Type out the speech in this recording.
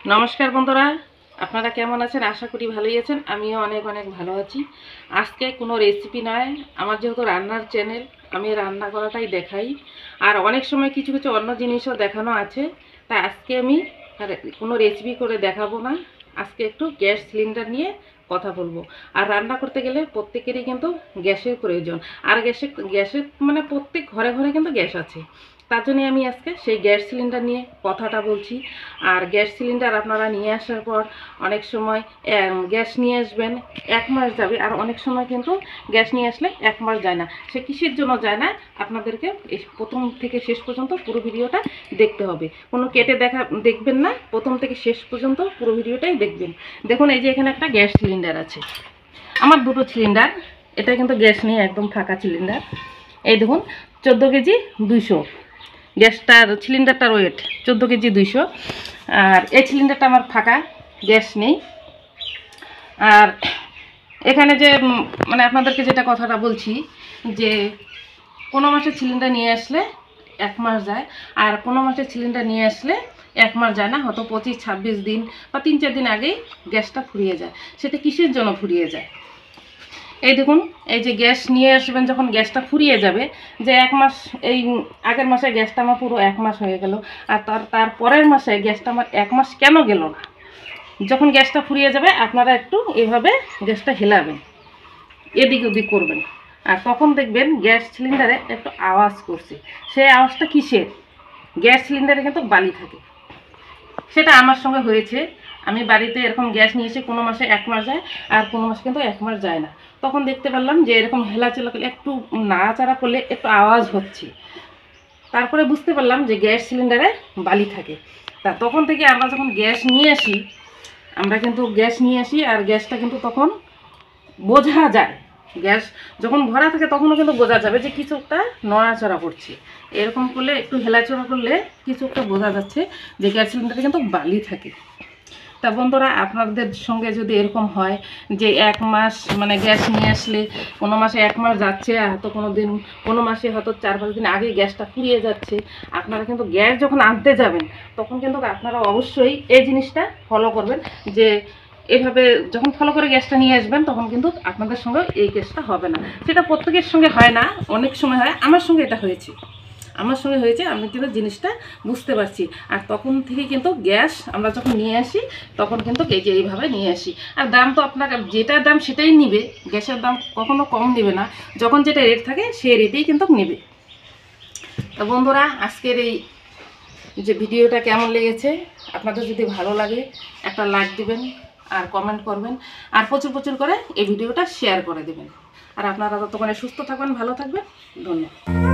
নমস্কার বন্ধুরা, আপনারা কেমন আছেন? আশা করি ভালোই আছেন। আমিও অনেক অনেক ভালো আছি। আজকে কোনো রেসিপি নয়, আমার যেহেতু রান্নার চ্যানেল, আমি রান্না করাটাই দেখাই। আর অনেক সময় কিছু কিছু অন্য জিনিসও দেখানো আছে। তাই আজকে আমি কোনো রেসিপি করে দেখাবো না। আজকে একটু গ্যাস সিলিন্ডার নিয়ে কথা বলবো। আর রান্না করতে গেলে প্রত্যেকেরই কিন্তু গ্যাসের প্রয়োজন। আর গ্যাসের মানে প্রত্যেক ঘরে ঘরে কিন্তু গ্যাস আছে। তার জন্যে আমি আজকে সেই গ্যাস সিলিন্ডার নিয়ে কথাটা বলছি। আর গ্যাস সিলিন্ডার আপনারা নিয়ে আসার পর অনেক সময় গ্যাস নিয়ে আসবেন, 1 মাস যাবে। আর অনেক সময় কিন্তু গ্যাস নিয়ে আসলে 1 মাস যায় না। সে কিসের জন্য যায় না, আপনাদেরকে প্রথম থেকে শেষ পর্যন্ত পুরো ভিডিওটা দেখতে হবে। কোনো কেটে দেখবেন না, প্রথম থেকে শেষ পর্যন্ত পুরো ভিডিওটাই দেখবেন। দেখুন, এই যে এখানে একটা গ্যাস সিলিন্ডার আছে। আমার দুটো সিলিন্ডার। এটা কিন্তু গ্যাস নিয়ে একদম ফাঁকা সিলিন্ডার। এই দেখুন, 14 কেজি 200 গ্যাসটার সিলিন্ডারটার ওয়েট 14 কেজি 200। আর এই সিলিন্ডারটা আমার ফাঁকা, গ্যাস নেই। আর এখানে যে মানে আপনাদেরকে যেটা কথাটা বলছি, যে কোনো মাসে সিলিন্ডার নিয়ে আসলে 1 মাস যায়, আর কোনো মাসে সিলিন্ডার নিয়ে আসলে 1 মাস যায় না, হয়তো 25-26 দিন বা 3-4 দিন আগেই গ্যাসটা ফুরিয়ে যায়। সেটা কিসের জন্য ফুরিয়ে যায়? এই দেখুন, এই যে গ্যাস নিয়ে আসবেন, যখন গ্যাসটা ফুরিয়ে যাবে, যে 1 মাস, এই আগের মাসে গ্যাসটা আমার পুরো 1 মাস হয়ে গেল, আর তার পরের মাসে গ্যাসটা আমার 1 মাস কেন গেল না? যখন গ্যাসটা ফুরিয়ে যাবে, আপনারা একটু এভাবে গ্যাসটা হেলাবেন, এদিক ওদিক করবেন। আর তখন দেখবেন গ্যাস সিলিন্ডারে একটু আওয়াজ করছে। সেই আওয়াজটা কিসের? গ্যাস সিলিন্ডারে কিন্তু বালি থাকে। সেটা আমার সঙ্গে হয়েছে। আমি বাড়িতে এরকম গ্যাস নিয়ে এসে কোনো মাসে 1 মাস যায়, আর কোনো মাসে কিন্তু 1 মাস যায় না। তখন দেখতে পারলাম যে এরকম হেলাচেলা করলে, একটু নাড়াচাড়া করলে একটু আওয়াজ হচ্ছে। তারপরে বুঝতে পারলাম যে গ্যাস সিলিন্ডারে বালি থাকে। তখন থেকে আমরা যখন গ্যাস নিয়ে আসি, আর গ্যাসটা কিন্তু তখন বোঝা যায়। গ্যাস যখন ভরা থাকে তখনও কিন্তু বোঝা যাবে যে কিছু একটা নড়াচড়া করছে। এরকম করলে, একটু হেলাচড়া করলে কিছু একটা বোঝা যাচ্ছে যে গ্যাস সিলিন্ডারে কিন্তু বালি থাকে। তা বন্ধুরা, আপনাদের সঙ্গে যদি এরকম হয় যে 1 মাস মানে গ্যাস নিয়ে আসলে কোনো মাসে 1 মাস যাচ্ছে, আর হয়তো কোনো মাসে হয়তো 4-5 দিন আগে গ্যাসটা ফুরিয়ে যাচ্ছে, আপনারা কিন্তু গ্যাস যখন আনতে যাবেন, তখন কিন্তু আপনারা অবশ্যই এই জিনিসটা ফলো করবেন। যে এভাবে যখন ফলো করে গ্যাসটা নিয়ে আসবেন, তখন কিন্তু আপনাদের সঙ্গে এই কেসটা হবে না। সেটা প্রত্যেকের সঙ্গে হয় না, অনেক সময় হয়। আমার সঙ্গে আমি কিন্তু জিনিসটা বুঝতে পারছি। আর তখন থেকে কিন্তু গ্যাস আমরা যখন নিয়ে আসি, তখন কিন্তু এইভাবে নিয়ে আসি। আর দাম তো আপনার যেটার দাম সেটাই নিবে, গ্যাসের দাম কখনো কম নেবে না। যখন যেটা রেট থাকে সেই রেটেই কিন্তু নেবে। তো বন্ধুরা, আজকের এই যে ভিডিওটা কেমন লেগেছে, আপনাদের যদি ভালো লাগে একটা লাইক দিবেন, আর কমেন্ট করবেন, আর প্রচুর প্রচুর করে এই ভিডিওটা শেয়ার করে দেবেন। আর আপনারা ততক্ষণে সুস্থ থাকবেন, ভালো থাকবেন। ধন্যবাদ।